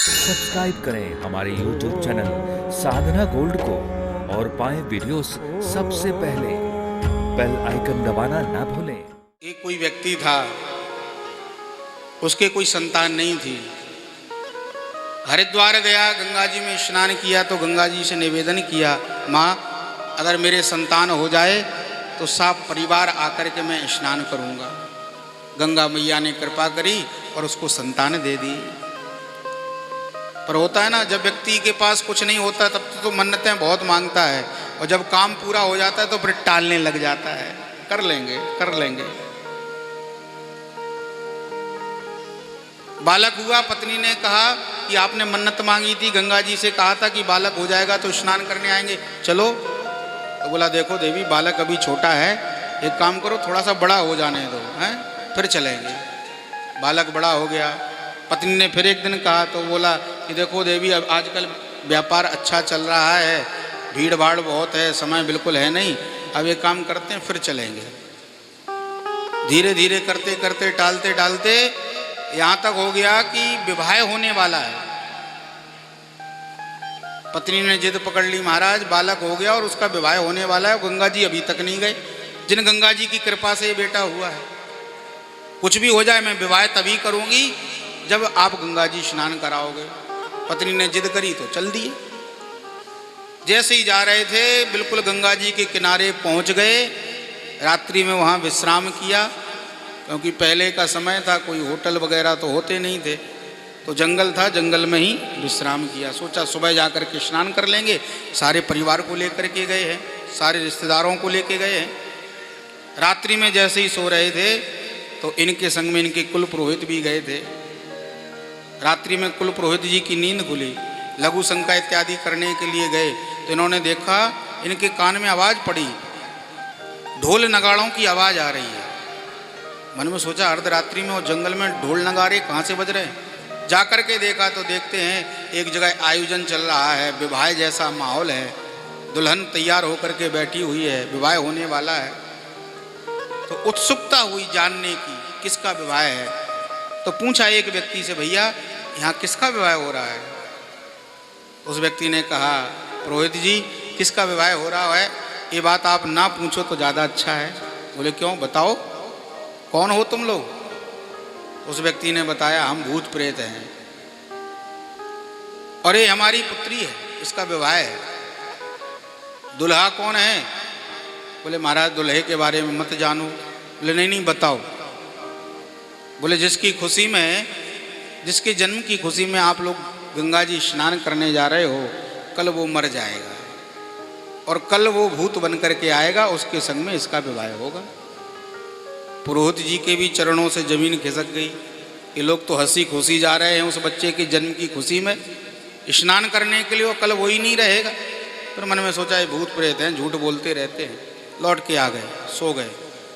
Subscribe करें हमारे YouTube channel साधना gold को और पाएं वीडियोस सबसे पहले। बेल आइकन दबाना ना भूलें। एक कोई व्यक्ति था, उसके कोई संतान नहीं थी। हरिद्वार गया, गंगा जी में स्नान किया तो गंगा जी से निवेदन किया, माँ अगर मेरे संतान हो जाए तो सब परिवार आकर के मैं स्नान करूँगा। गंगा मैया ने कृपा करी और उसको संतान दे दी। पर होता है ना, जब व्यक्ति के पास कुछ नहीं होता तब तो मन्नतें बहुत मांगता है, और जब काम पूरा हो जाता है तो फिर टालने लग जाता है, कर लेंगे कर लेंगे। बालक हुआ, पत्नी ने कहा कि आपने मन्नत मांगी थी, गंगा जी से कहा था कि बालक हो जाएगा तो स्नान करने आएंगे, चलो। तो बोला देखो देवी, बालक अभी छोटा है, एक काम करो थोड़ा सा बड़ा हो जाने दो, हैं फिर चलेंगे। बालक बड़ा हो गया। पत्नी ने फिर एक दिन कहा तो बोला कि देखो देवी, अब आजकल व्यापार अच्छा चल रहा है, भीड़ भाड़ बहुत है, समय बिल्कुल है नहीं, अब एक काम करते हैं फिर चलेंगे। धीरे धीरे करते करते टालते टालते यहाँ तक हो गया कि विवाह होने वाला है। पत्नी ने जिद पकड़ ली, महाराज बालक हो गया और उसका विवाह होने वाला है, गंगा जी अभी तक नहीं गए, जिन गंगा जी की कृपा से ये बेटा हुआ है। कुछ भी हो जाए मैं विवाह तभी करूंगी जब आप गंगा जी स्नान कराओगे। पत्नी ने जिद करी तो चल दिए। जैसे ही जा रहे थे बिल्कुल गंगा जी के किनारे पहुंच गए। रात्रि में वहां विश्राम किया, क्योंकि पहले का समय था, कोई होटल वगैरह तो होते नहीं थे, तो जंगल था, जंगल में ही विश्राम किया। सोचा सुबह जाकर के स्नान कर लेंगे। सारे परिवार को लेकर के गए हैं, सारे रिश्तेदारों को लेके गए हैं। रात्रि में जैसे ही सो रहे थे तो इनके संग में इनके कुल पुरोहित भी गए थे। रात्रि में कुल पुरोहित जी की नींद खुली, लघु शंका इत्यादि करने के लिए गए तो इन्होंने देखा इनके कान में आवाज़ पड़ी, ढोल नगाड़ों की आवाज़ आ रही है। मन में सोचा अर्धरात्रि में और जंगल में ढोल नगाड़े कहाँ से बज रहे हैं। जाकर के देखा तो देखते हैं एक जगह आयोजन चल रहा है, विवाह जैसा माहौल है, दुल्हन तैयार होकर के बैठी हुई है, विवाह होने वाला है। तो उत्सुकता हुई जानने की किसका विवाह है। तो पूछा एक व्यक्ति से, भैया यहाँ किसका विवाह हो रहा है। उस व्यक्ति ने कहा, पुरोहित जी किसका विवाह हो रहा है ये बात आप ना पूछो तो ज़्यादा अच्छा है। बोले क्यों, बताओ कौन हो तुम लोग। उस व्यक्ति ने बताया, हम भूत प्रेत हैं और ये हमारी पुत्री है, इसका विवाह है। दुल्हा कौन है। बोले महाराज दुल्हे के बारे में मत जानो। बोले नहीं नहीं बताओ। बोले जिसकी खुशी में, जिसके जन्म की खुशी में आप लोग गंगा जी स्नान करने जा रहे हो, कल वो मर जाएगा और कल वो भूत बन करके आएगा, उसके संग में इसका विवाह होगा। पुरोहित जी के भी चरणों से जमीन खिसक गई। ये लोग तो हंसी खुशी जा रहे हैं उस बच्चे के जन्म की खुशी में स्नान करने के लिए, वो कल वो ही नहीं रहेगा। फिर मन में सोचा ये भूत प्रेत हैं, झूठ बोलते रहते हैं। लौट के आ गए, सो गए,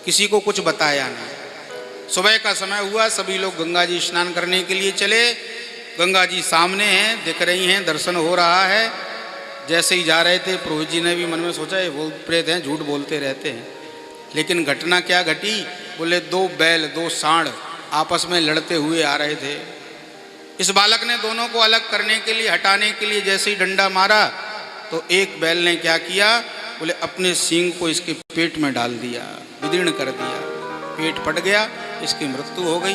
किसी को कुछ बताया नहीं। सुबह का समय हुआ, सभी लोग गंगा जी स्नान करने के लिए चले। गंगा जी सामने हैं, दिख रही हैं, दर्शन हो रहा है। जैसे ही जा रहे थे पुरोहित जी ने भी मन में सोचा ये भूत प्रेत हैं, झूठ बोलते रहते हैं। लेकिन घटना क्या घटी। बोले दो बैल, दो सांड आपस में लड़ते हुए आ रहे थे। इस बालक ने दोनों को अलग करने के लिए, हटाने के लिए जैसे ही डंडा मारा तो एक बैल ने क्या किया, बोले अपने सींग को इसके पेट में डाल दिया, विदीर्ण कर दिया, पेट फट गया, इसकी मृत्यु हो गई।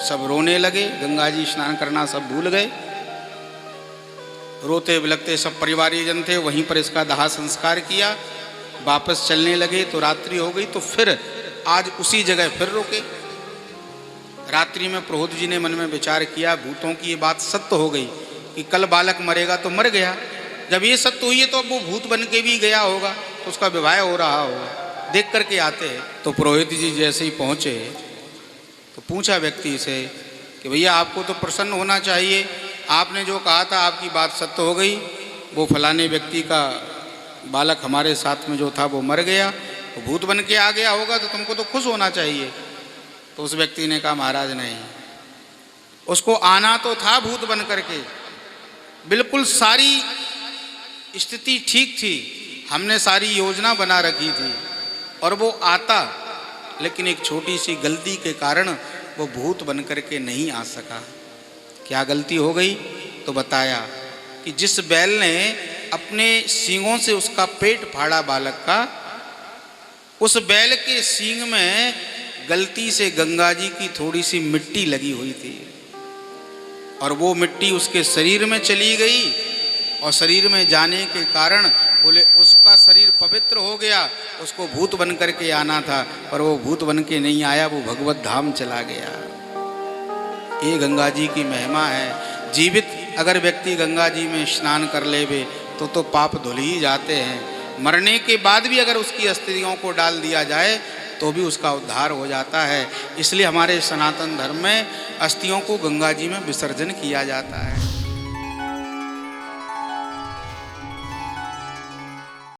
सब रोने लगे, गंगा जी स्नान करना सब भूल गए। रोते बिलखते सब परिवारीजन थे, वहीं पर इसका दाह संस्कार किया। वापस चलने लगे तो रात्रि हो गई, तो फिर आज उसी जगह फिर रुके। रात्रि में पुरोहित जी ने मन में विचार किया, भूतों की ये बात सत्य हो गई कि कल बालक मरेगा तो मर गया। जब ये सत्य हुई है तो अब वो भूत बन के भी गया होगा, तो उसका विवाह हो रहा होगा, देख करके आते हैं। तो पुरोहित जी जैसे ही पहुँचे तो पूछा व्यक्ति से कि भैया आपको तो प्रसन्न होना चाहिए, आपने जो कहा था आपकी बात सत्य हो गई, वो फलाने व्यक्ति का बालक हमारे साथ में जो था वो मर गया, वो भूत बन के आ गया होगा, तो तुमको तो खुश होना चाहिए। तो उस व्यक्ति ने कहा महाराज नहीं, उसको आना तो था भूत बन करके, बिल्कुल सारी स्थिति ठीक थी, हमने सारी योजना बना रखी थी और वो आता, लेकिन एक छोटी सी गलती के कारण वो भूत बन करके नहीं आ सका। क्या गलती हो गई। तो बताया कि जिस बैल ने अपने सींगों से उसका पेट फाड़ा बालक का, उस बैल के सींग में गलती से गंगा जी की थोड़ी सी मिट्टी लगी हुई थी और वो मिट्टी उसके शरीर में चली गई और शरीर में जाने के कारण बोले उसका शरीर पवित्र हो गया। उसको भूत बन करके आना था पर वो भूत बन के नहीं आया, वो भगवत धाम चला गया। ये गंगा जी की महिमा है। जीवित अगर व्यक्ति गंगा जी में स्नान कर लेवे तो पाप धुल ही जाते हैं। मरने के बाद भी अगर उसकी अस्थियों को डाल दिया जाए तो भी उसका उद्धार हो जाता है। इसलिए हमारे सनातन धर्म में अस्थियों को गंगा जी में विसर्जन किया जाता है।